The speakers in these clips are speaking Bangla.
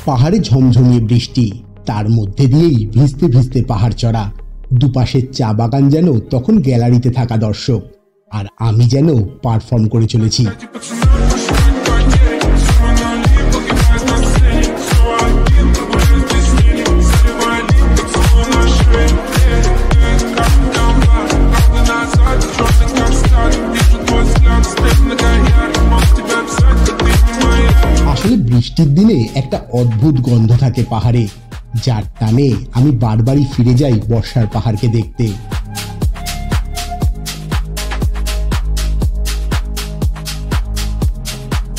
পাহাড়ে ঝমঝমিয়ে বৃষ্টি, তার মধ্যে দিয়েই ভিজতে ভিজতে পাহাড় চড়া। দুপাশের চা বাগান যেন তখন গ্যালারিতে থাকা দর্শক, আর আমি যেন পারফর্ম করে চলেছি। আসলে বৃষ্টির দিনে একটা অদ্ভুত গন্ধ থাকে পাহাড়ে, যার টানে আমি বারবারই ফিরে যাই বর্ষার পাহাড়কে দেখতে।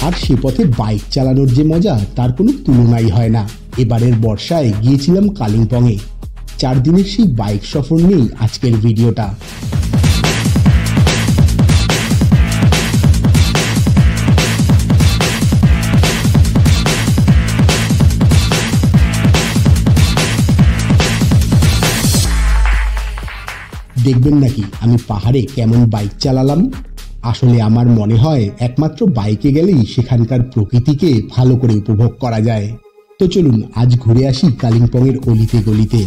আর সে পথে বাইক চালানোর যে মজা তার কোনো তুলনাই হয় না। এবারের বর্ষায় গিয়েছিলাম কালিম্পংয়ে। 4 দিনের সেই বাইক সফর নিয়েই আজকের ভিডিওটা। দেখবেন নাকি আমি পাহাড়ে কেমন বাইক চালালাম। আসলে আমার মনে হয় একমাত্র বাইকে গেলেই সেখানকার প্রকৃতিকে ভালো করে উপভোগ করা যায়। তো চলুন আজ ঘুরে আসি কালিম্পংয়ের অলিতে গলিতে।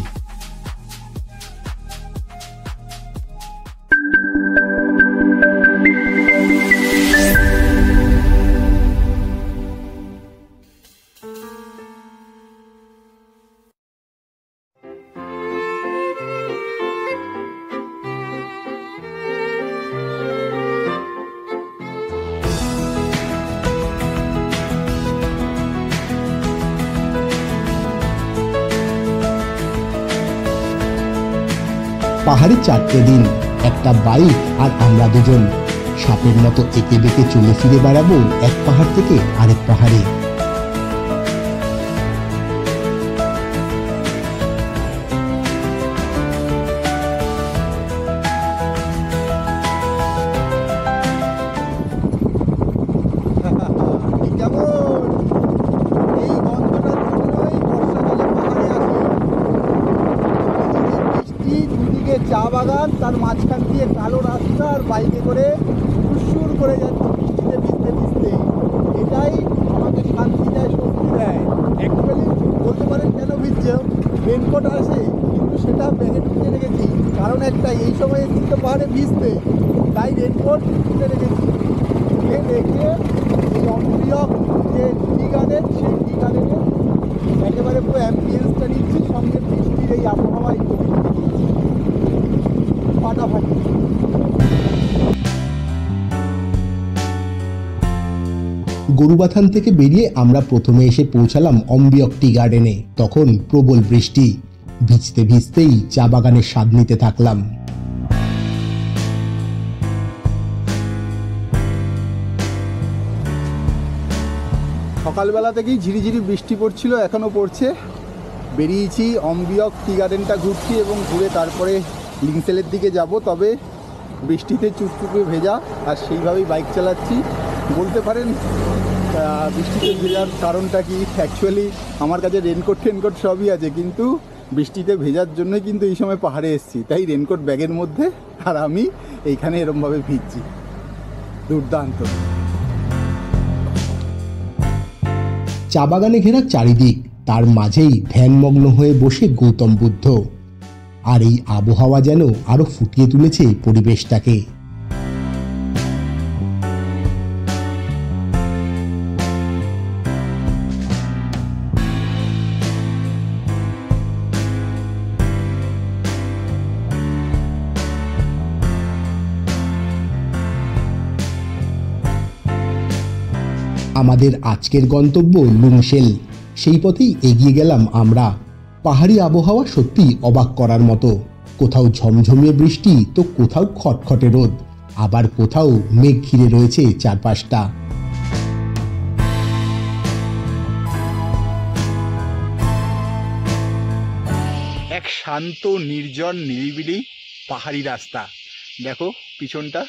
পাহাড়ে 4টে দিন, একটা বাইক আর আমরা দুজন সাপের মতো এঁকে বেঁকে চলে ফিরে বেড়াবো এক পাহাড় থেকে আরেক পাহাড়ে। চা বাগান, তার মাঝখান দিয়ে কালো রাস্তা, আর বাইকে করে সুর করে যাচ্ছে ভিজতে ভিজতে ভিজতে। এটাই আমাকে শান্তি দেয়, স্বস্তি দেয়। অ্যাকচুয়ালি বলতে পারেন কেন ভিজছে, রেনকোট আছে কিন্তু সেটা ব্যাগে ঢুকে রেখেছি, কারণ একটাই, এই সময় এসেছি তো পাহাড়ে ভিজতে, তাই রেনকোট ঢুকে রেখেছি। রেখে এই অম্বিয়ক যে টি গার্ডেন, সেই টি গার্ডেনের একেবারে পুরো অ্যাম্বিয়েন্সটা নিচ্ছি, সঙ্গে বৃষ্টির এই আবহাওয়ায় ফাটাফাটি। গরুবাথান থেকে বেরিয়ে আমরা প্রথমে এসে পৌঁছালাম অম্বিয়ক টি গার্ডেনে। তখন প্রবল বৃষ্টি, ভিজতে ভিজতেই চা বাগানের স্বাদ নিতে থাকলাম। সকালবেলা থেকেই ঝিরিঝিরি বৃষ্টি পড়ছিল, এখনও পড়ছে। বেরিয়েছি অম্বিয়ক টি গার্ডেনটা ঘুরছি এবং ঘুরে তারপরে লিংসেলের দিকে যাব। তবে বৃষ্টিতে চুপচুপে ভেজা, আর সেইভাবেই বাইক চালাচ্ছি। বলতে পারেন বৃষ্টিতে ভেজার কারণটা কি, অ্যাকচুয়ালি আমার কাছে রেনকোট টেনকোট সবই আছে, কিন্তু বৃষ্টিতে ভেজার জন্যই কিন্তু এই সময় পাহাড়ে এসেছি, তাই রেনকোট ব্যাগের মধ্যে, আর আমি এইখানে এরমভাবে ভিজছি। দুর্দান্ত। চা বাগানে ঘেরা চারিদিক, তার মাঝেই ধ্যানমগ্ন হয়ে বসে গৌতম বুদ্ধ। আর এই আবহাওয়া যেন আরো ফুটিয়ে তুলেছে পরিবেশটাকে। আমাদের আজকের গন্তব্য লুংশেল, সেই পথেই এগিয়ে গেলাম আমরা। পাহাড়ি আবহাওয়া সত্যি অবাক করার মতো। কোথাও ঝমঝমিয়ে বৃষ্টি, তো কোথাও খটখটে রোদ, আবার কোথাও মেঘ ঘিরে রয়েছে চারপাশটা। এক শান্ত নির্জন নিরিবিলি পাহাড়ি রাস্তা। দেখো পিছনটা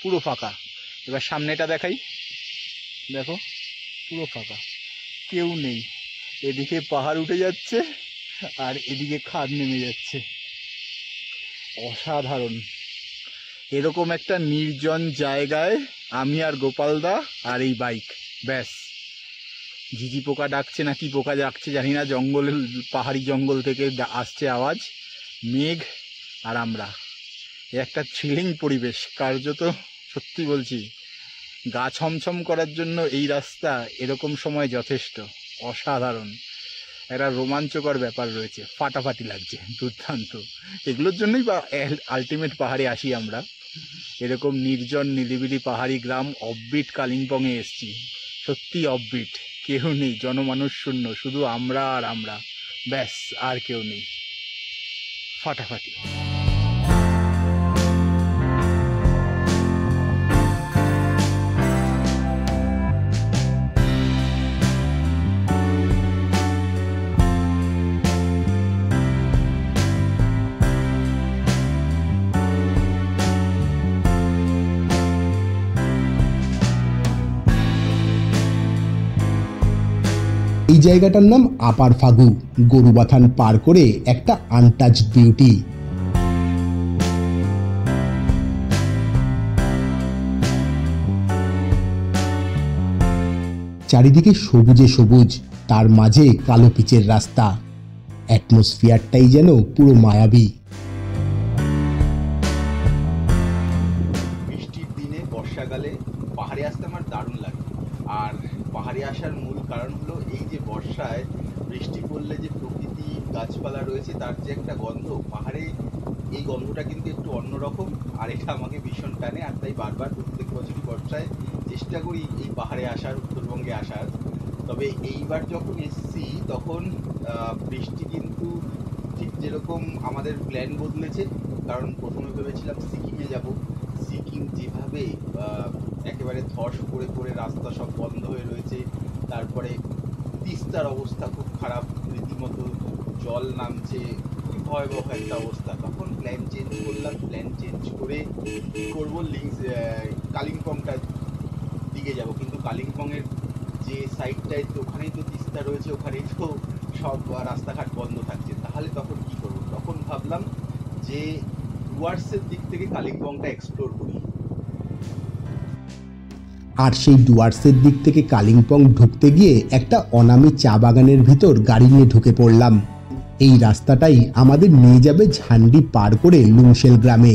পুরো ফাঁকা। এবার সামনেটা দেখাই, দেখো পুরো ফাঁকা, কেউ নেই। এদিকে পাহাড় উঠে যাচ্ছে আর এদিকে খাদ নেমে যাচ্ছে। অসাধারণ। এরকম একটা নির্জন জায়গায় আমি আর গোপালদা আর এই বাইক, ব্যাস ঝিঝি পোকা ডাকছে না কি পোকা ডাকছে জানি না, জঙ্গলের পাহাড়ি জঙ্গল থেকে আসছে আওয়াজ। মেঘ আর আমরা, একটা থ্রিলিং পরিবেশ কার্যত, সত্যি বলছি গা ছমছম করার জন্য এই রাস্তা এরকম সময় যথেষ্ট। অসাধারণ একটা রোমাঞ্চকর ব্যাপার রয়েছে, ফাটাফাটি লাগছে, দুর্দান্ত। এগুলোর জন্যই আলটিমেট পাহাড়ে আসি আমরা। এরকম নির্জন নিরিবিলি পাহাড়ি গ্রাম, অফবিট কালিম্পংয়ে এসছি, সত্যি অফবিট, কেউ নেই, জনমানুষ শূন্য, শুধু আমরা আর আমরা, ব্যাস আর কেউ নেই, ফাটাফাটি। এই জায়গাটার নাম আপার ফাগু। গরুবাথান পার করে একটা আনটাচড বিউটি। চারিদিকে সবুজে সবুজ, তার মাঝে কালো পিচের রাস্তা। অ্যাটমসফিয়ারটাই যেন পুরো মায়াবী। বৃষ্টির দিনে বর্ষাকালে পাহাড়ে আসতে আমার দারুণ লাগে। আর পাহাড়ে আসার মূল কারণ হলো এই যে বর্ষায় বৃষ্টি পড়লে যে প্রকৃতি গাছপালা রয়েছে তার যে একটা গন্ধ, পাহাড়ে এই গন্ধটা কিন্তু একটু অন্যরকম, আর এটা আমাকে ভীষণ টানে। আর তাই বারবার প্রত্যেক বছরই বর্ষায় চেষ্টা করি এই পাহাড়ে আসার, উত্তরবঙ্গে আসার। তবে এইবার যখন এসেছি তখন বৃষ্টি কিন্তু ঠিক যেরকম আমাদের প্ল্যান বদলেছে। কারণ প্রথমে ভেবেছিলাম সিকিমে যাব, সিকিম যেভাবে একেবারে ধস পড়ে পড়ে রাস্তা সব বন্ধ হয়ে রয়েছে, তারপরে তিস্তার অবস্থা খুব খারাপ, রীতিমতো জল নামছে, খুবই ভয়াবহ একটা অবস্থা। তখন প্ল্যান চেঞ্জ করলাম, প্ল্যান চেঞ্জ করে কী করবো, কালিম্পংটার দিকে যাব। কিন্তু কালিম্পংয়ের যে সাইডটায় তো ওখানেই তো তিস্তা রয়েছে, ওখানেই তো সব রাস্তাঘাট বন্ধ থাকছে, তাহলে তখন কি করব? তখন ভাবলাম যে ডুয়ার্সের দিক থেকে কালিম্পংটা এক্সপ্লোর করি। আর সেই ডুয়ার্সের দিক থেকে কালিম্পং ঢুকতে গিয়ে একটা অনামী চা বাগানের ভিতর গাড়ি নিয়ে ঢুকে পড়লাম। এই রাস্তাটাই আমাদের নিয়ে যাবে ঝান্ডি পার করে লুংশেল গ্রামে।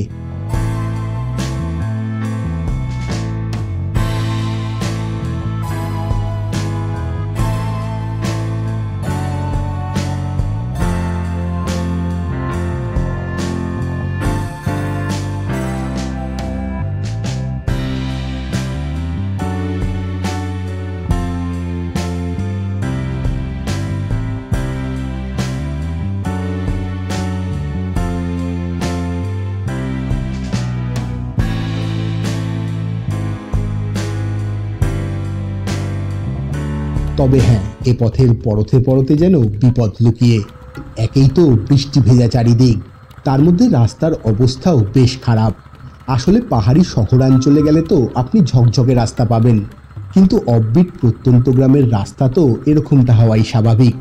তবে হ্যাঁ, এ পথের পরতে পরতে যেন বিপদ লুকিয়ে। একেই তো বৃষ্টি ভেজা চারিদিক, তার মধ্যে রাস্তার অবস্থাও বেশ খারাপ। আসলে পাহাড়ি শহরাঞ্চলে গেলে তো আপনি ঝকঝকে রাস্তা পাবেন, কিন্তু অফবিট প্রত্যন্ত গ্রামের রাস্তা তো এরকমটা হওয়াই স্বাভাবিক।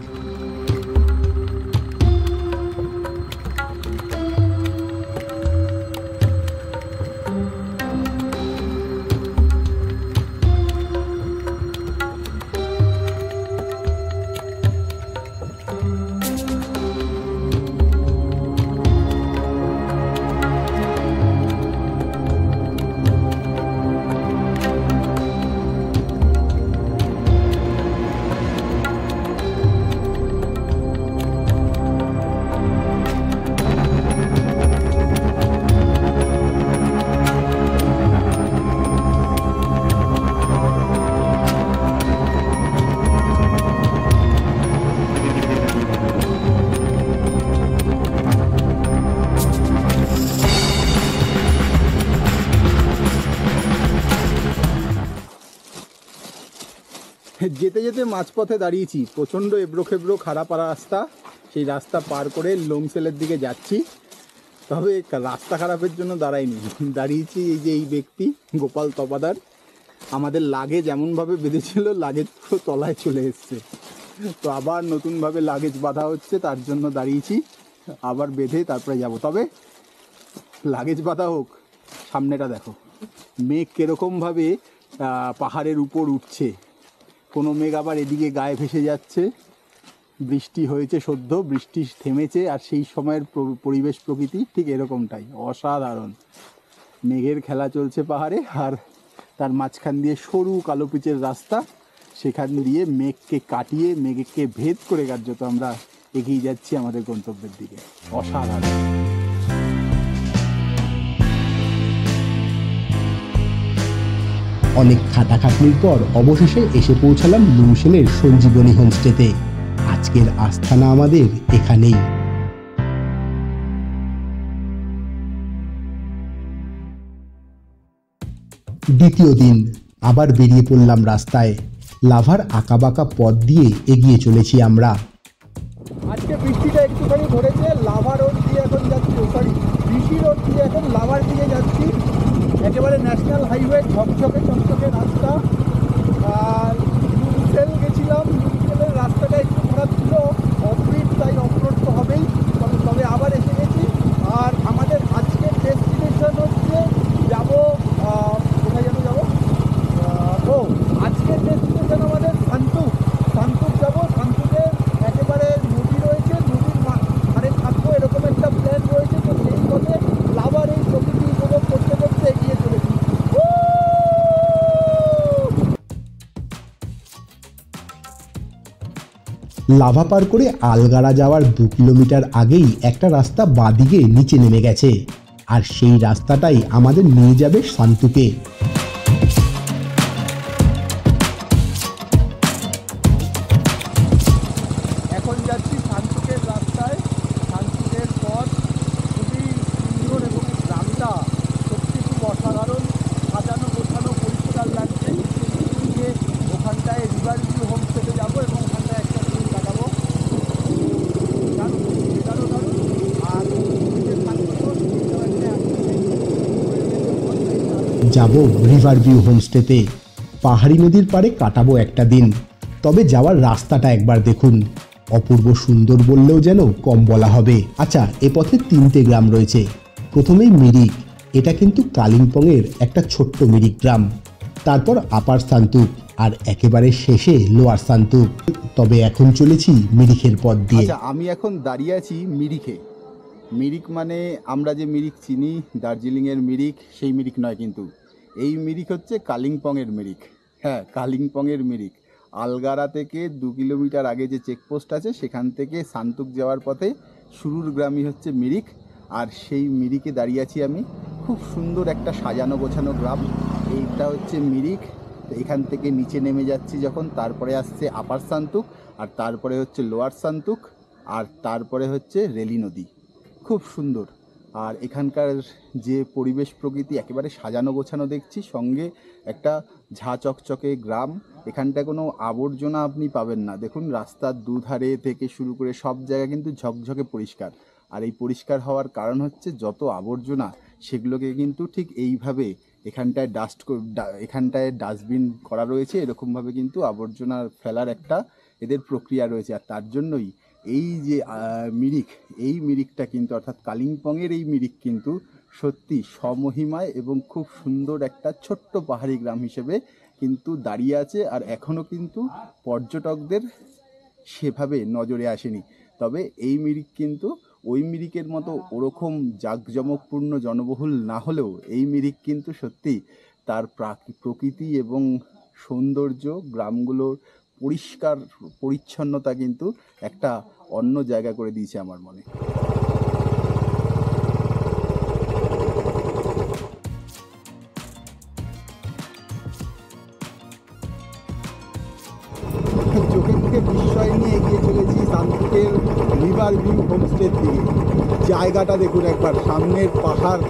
যেতে যেতে মাঝপথে দাঁড়িয়েছি, প্রচণ্ড এবড়ো খেবড়ো খারাপ রাস্তা, সেই রাস্তা পার করে লংসেলের দিকে যাচ্ছি। তবে রাস্তা খারাপের জন্য দাঁড়াইনি, দাঁড়িয়েছি এই যে এই ব্যক্তি গোপাল তপাদার, আমাদের লাগেজ এমনভাবে বেঁধেছিল লাগেজ পুরো তলায় চলে এসছে। তো আবার নতুনভাবে লাগেজ বাঁধা হচ্ছে, তার জন্য দাঁড়িয়েছি, আবার বেঁধে তারপরে যাব। তবে লাগেজ বাঁধা হোক, সামনেটা দেখো, মেঘ কীরকমভাবে পাহাড়ের উপর উঠছে, কোনো মেঘ আবার এদিকে গায়ে ভেসে যাচ্ছে। বৃষ্টি হয়েছে সদ্য, বৃষ্টি থেমেছে, আর সেই সময়ের পরিবেশ প্রকৃতি ঠিক এরকমটাই অসাধারণ। মেঘের খেলা চলছে পাহাড়ে, আর তার মাঝখান দিয়ে সরু কালো পিচের রাস্তা, সেখান দিয়ে মেঘকে কাটিয়ে মেঘকে ভেদ করে কার্যত আমরা এগিয়ে যাচ্ছি আমাদের গন্তব্যের দিকে। অসাধারণ। অনেক খাটাখাটনির পর অবশেষে এসে পৌঁছালাম লুমশেলের সঞ্জীবনী হোমস্টেতে। আজকের আস্থানা আমাদের এখানেই। দ্বিতীয় দিন আবার বেরিয়ে পড়লাম রাস্তায়। লাভার আঁকাবাঁকা পথ দিয়ে এগিয়ে চলেছি আমরা। আজকে বৃষ্টিটা একটুখানি ধরেছে, লাভা রোড দিয়ে এখন যাচ্ছি, ঋষি রোড দিয়ে এখন লাভার দিকে যাচ্ছি। একেবারে ন্যাশনাল হাইওয়ে, ঝকঝকে চকচকে রাস্তা। আর লুমশেল গেছিলাম, লুমশেলের রাস্তাটা একটু খারাপ ছিল, অফরোড, তাই অফরোড তো হবেই, তবে আবার এসে গেছি। আর আমাদের আজকের ডেস্টিনেশন হচ্ছে যাবো, কোথায় যেন যাবো, আজকের ডেস্টিনেশন আমাদের শান্তুক যাবো। শান্তুকের একেবারে নদী রয়েছে, নদীর ধারে থাকবো এরকম একটা প্ল্যান রয়েছে। তো সেই পথে লাভার এই প্রকৃতি উপভোগ করতে করতে এগিয়ে চলেছি। লাভা পার করে আলগাড়া যাওয়ার 2 কিলোমিটার আগেই একটা রাস্তা বাঁদিকে নিচে নেমে গেছে, আর সেই রাস্তাটাই আমাদের নিয়ে যাবে শান্তুকে। এখন যাচ্ছি শান্তুকের রাস্তায়। শান্তুকের পথ খুবই সুন্দর এবং গ্রামটা সত্যি খুব অসাধারণ, সাজানো গোছানো, পরিষ্কার লাগছে। যে ওখানটায় রিভার ভিউ হোমস্টেতে যাবো এবং ওখানটায় একটা দিন কাটাবো। আর যাব রিভার ভিউ হোমস্টেতে। পাহাড়ি নদীর পাড়ে কাটাবো একটা দিন। তবে যাওয়ার রাস্তাটা একবার দেখুন, অপূর্ব সুন্দর বললেও যেন কম বলা হবে। আচ্ছা, এ পথে 3টে গ্রাম রয়েছে। প্রথমেই মিরিক, এটা কিন্তু কালিম্পংয়ের একটা ছোট্ট মিরিক গ্রাম। তারপর আপার শান্তুক, আর একেবারে শেষে লোয়ার শান্তুক। তবে এখন চলেছি মিরিকের পথ দিয়ে। আচ্ছা, আমি এখন দাঁড়িয়ে আছি মিরিকে। মিরিক মানে আমরা যে মিরিক চিনি, দার্জিলিংয়ের মিরিক, সেই মিরিক নয়, কিন্তু এই মিরিক হচ্ছে কালিম্পংয়ের মিরিক। হ্যাঁ, কালিম্পংয়ের মিরিক। আলগাড়া থেকে 2 কিলোমিটার আগে যে চেকপোস্ট আছে, সেখান থেকে শান্তুক যাওয়ার পথে শুরুর গ্রামই হচ্ছে মিরিক। আর সেই মিরিকে দাঁড়িয়ে আছি আমি। খুব সুন্দর একটা সাজানো গোছানো গ্রাম। এইটা হচ্ছে মিরিক। এখান থেকে নিচে নেমে যাচ্ছি যখন, তারপরে আসছে আপার শান্তুক, আর তারপরে হচ্ছে লোয়ার শান্তুক, আর তারপরে হচ্ছে রেলি নদী। খুব সুন্দর। আর এখানকার যে পরিবেশ প্রকৃতি একেবারে সাজানো গোছানো দেখছি, সঙ্গে একটা ঝাঁ চকচকে গ্রাম। এখানটায় কোনো আবর্জনা আপনি পাবেন না। দেখুন, রাস্তার দুধারে থেকে শুরু করে সব জায়গা কিন্তু ঝকঝকে পরিষ্কার। আর এই পরিষ্কার হওয়ার কারণ হচ্ছে যত আবর্জনা সেগুলোকে কিন্তু ঠিক এইভাবে এখানটায় ডাস্টবিন করা রয়েছে। এরকমভাবে কিন্তু আবর্জনা ফেলার একটা এদের প্রক্রিয়া রয়েছে। আর তার জন্যই এই যে এই মিরিকটা কিন্তু, অর্থাৎ কালিম্পংয়ের এই মিরিক কিন্তু সত্যি স্বমহিমায় এবং খুব সুন্দর একটা ছোট্ট পাহাড়ি গ্রাম হিসেবে কিন্তু দাঁড়িয়ে আছে। আর এখনও কিন্তু পর্যটকদের সেভাবে নজরে আসেনি। তবে এই মিরিক কিন্তু ওই মিরিকের মতো ওরকম জাঁকজমকপূর্ণ জনবহুল না হলেও এই মিরিক কিন্তু সত্যি তার প্রকৃতি এবং সৌন্দর্য, গ্রামগুলোর পরিষ্কার পরিচ্ছন্নতা কিন্তু একটা অন্য জায়গা করে দিয়েছে আমার মনে। চোখের থেকে বিস্ময় নিয়ে এগিয়ে চলেছি শান্তুকের রিভার ভিউ হোমস্টের দিকে। জায়গাটা দেখুন একবার, সামনের পাহাড়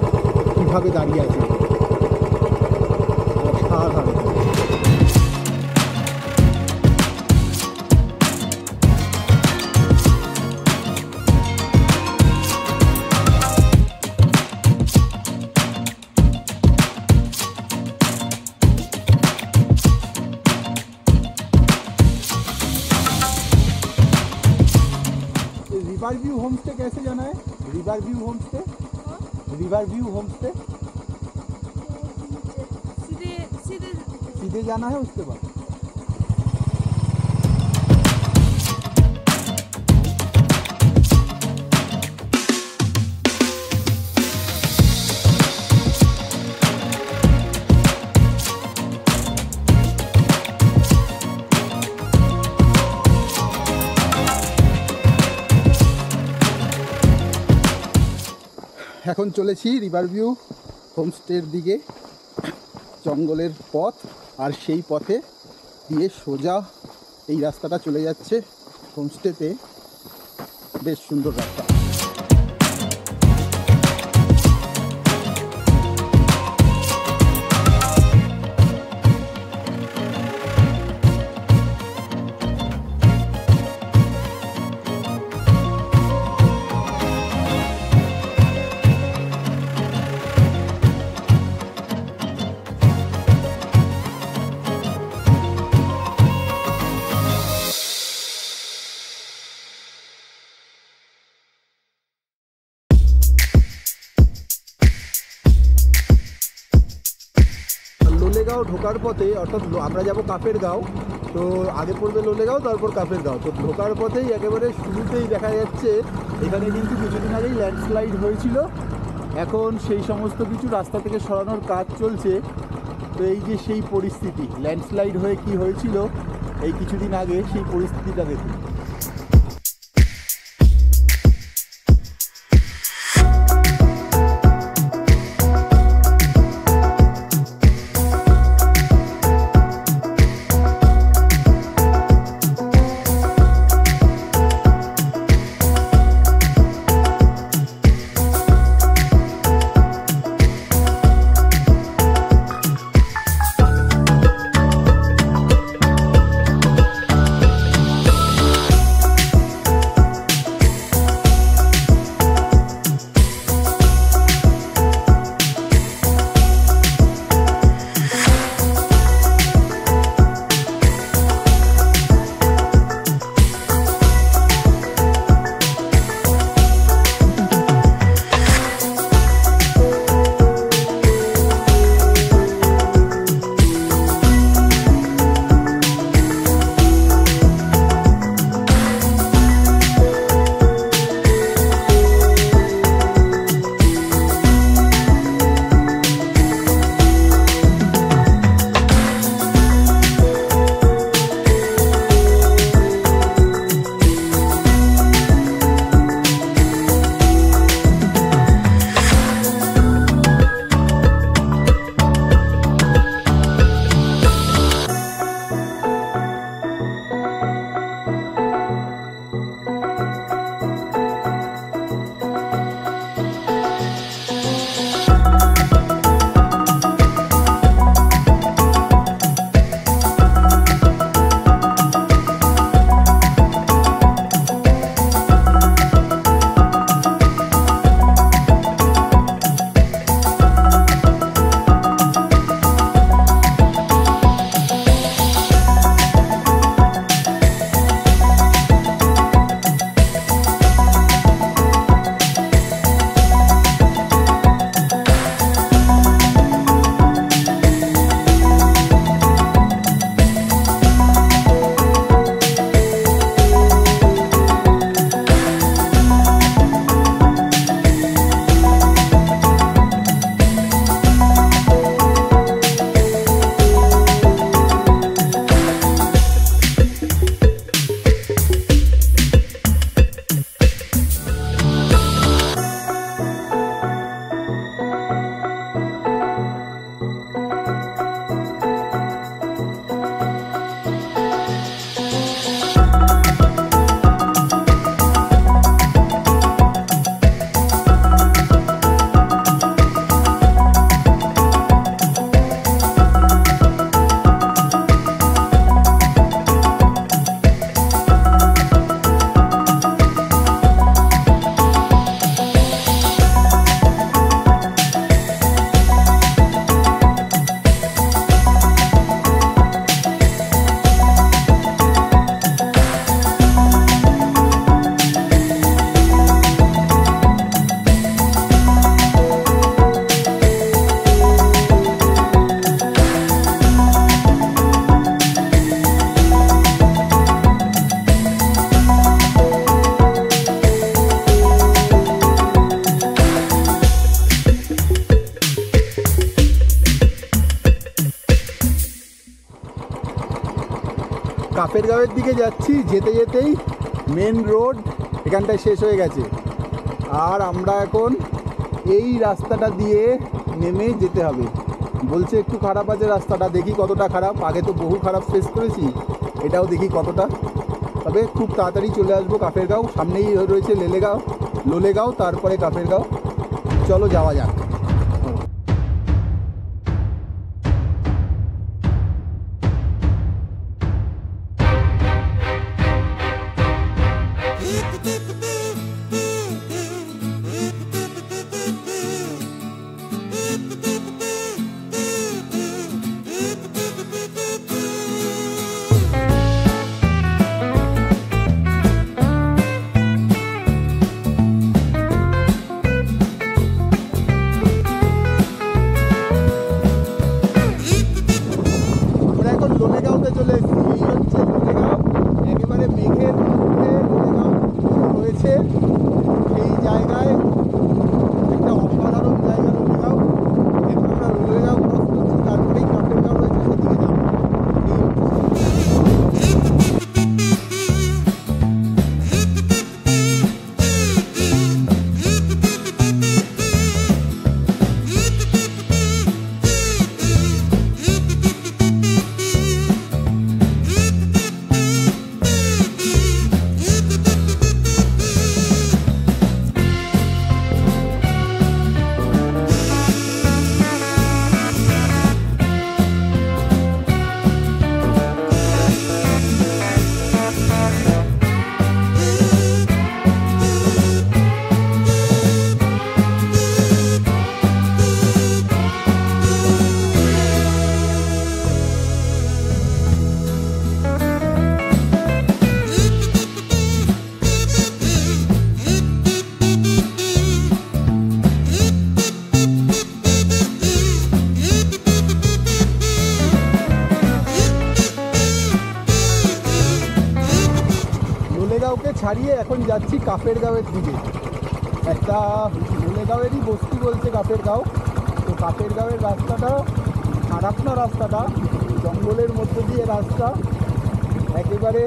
কীভাবে দাঁড়িয়ে আছে, অসাধারণ। रिवर व्यू होमस्टे कैसे जाना है? River view homestay, river view homestay सीधे सीधे सीधे जाना है उसके बाद। এখন চলেছি রিভারভিউ হোমস্টের দিকে। জঙ্গলের পথ, আর সেই পথে দিয়ে সোজা এই রাস্তাটা চলে যাচ্ছে হোমস্টেতে। বেশ সুন্দর রাস্তা। লোলেগাঁও ঢোকার পথে, অর্থাৎ আমরা যাব কাপের গাঁও, তো আগে পড়বে লোলেগাঁও, তারপর কাপের গাঁও। তো ঢোকার পথেই একেবারে শুরুতেই দেখা যাচ্ছে এখানে কিন্তু কিছুদিন আগেই ল্যান্ডস্লাইড হয়েছিল। এখন সেই সমস্ত কিছু রাস্তা থেকে সরানোর কাজ চলছে। তো এই যে সেই পরিস্থিতি, ল্যান্ডস্লাইড হয়ে কি হয়েছিল এই কিছুদিন আগে, সেই পরিস্থিতিটা দেখুন। কাপের গাঁওয়ের দিকে যাচ্ছি, যেতে যেতেই মেন রোড এখানটায় শেষ হয়ে গেছে। আর আমরা এখন এই রাস্তাটা দিয়ে নেমে যেতে হবে। বলছে একটু খারাপ আছে রাস্তাটা, দেখি কতটা খারাপ। আগে তো বহু খারাপ ফেস করেছি, এটাও দেখি কতটা। তবে খুব তাড়াতাড়ি চলে আসবো কাফেরগাঁও, সামনেই রয়েছে লোলেগাঁও, তারপরে কাফেরগাঁও। চলো যাওয়া যাক। লোলেগাঁওতে চলে এসেছি। এই হচ্ছে লোলেগাঁও, একেবারে মেঘের মধ্যে লোলেগাঁও রয়েছে। এই জায়গায় একটা অসাধারণ জায়গা লোলেগাঁও। এখন আমরা লোলেগাঁও ক্রস করছি, তারপরেই কাফেরগাঁও রয়েছে, সেদিকে যাবো। লোলেগাঁওকে ছাড়িয়ে এখন যাচ্ছি কাফেরগাঁওয়ের দিকে। একটা লোলেগাঁওয়েরই বস্তি বলছে কাফেরগাঁও। তো কাফেরগাঁওয়ের রাস্তাটা খারাপ না, রাস্তাটা জঙ্গলের মধ্যে দিয়ে রাস্তা একেবারে।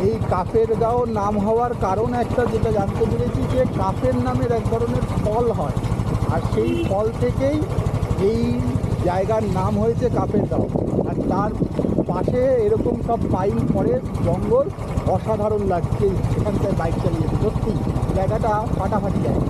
এই কাফেরগাঁও নাম হওয়ার কারণ একটা যেটা জানতে পেরেছি, যে কাফের নামের এক ধরনের ফল হয়, আর সেই ফল থেকেই এই জায়গার নাম হয়েছে কাফেরগাঁও। আর তার পাশে এরকম সব পাইন ফরেস্ট, জঙ্গল, অসাধারণ লাগছে সেখানটায় বাইক চালিয়ে। সত্যি জায়গাটা ফাটাফাটি জায়গা।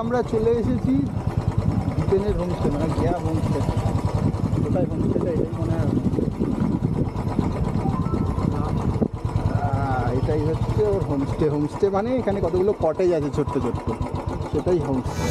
আমরা চলে এসেছি ব্রিটেনের হোমস্টে, মানে গিয়া হোমস্টে। কোথায় হোমস্টেটা এটাই মনে হয়। এটাই হচ্ছে ওর হোমস্টে। হোমস্টে মানে এখানে কতগুলো কটেজ আছে ছোট্ট ছোট্ট, সেটাই হোমস্টে।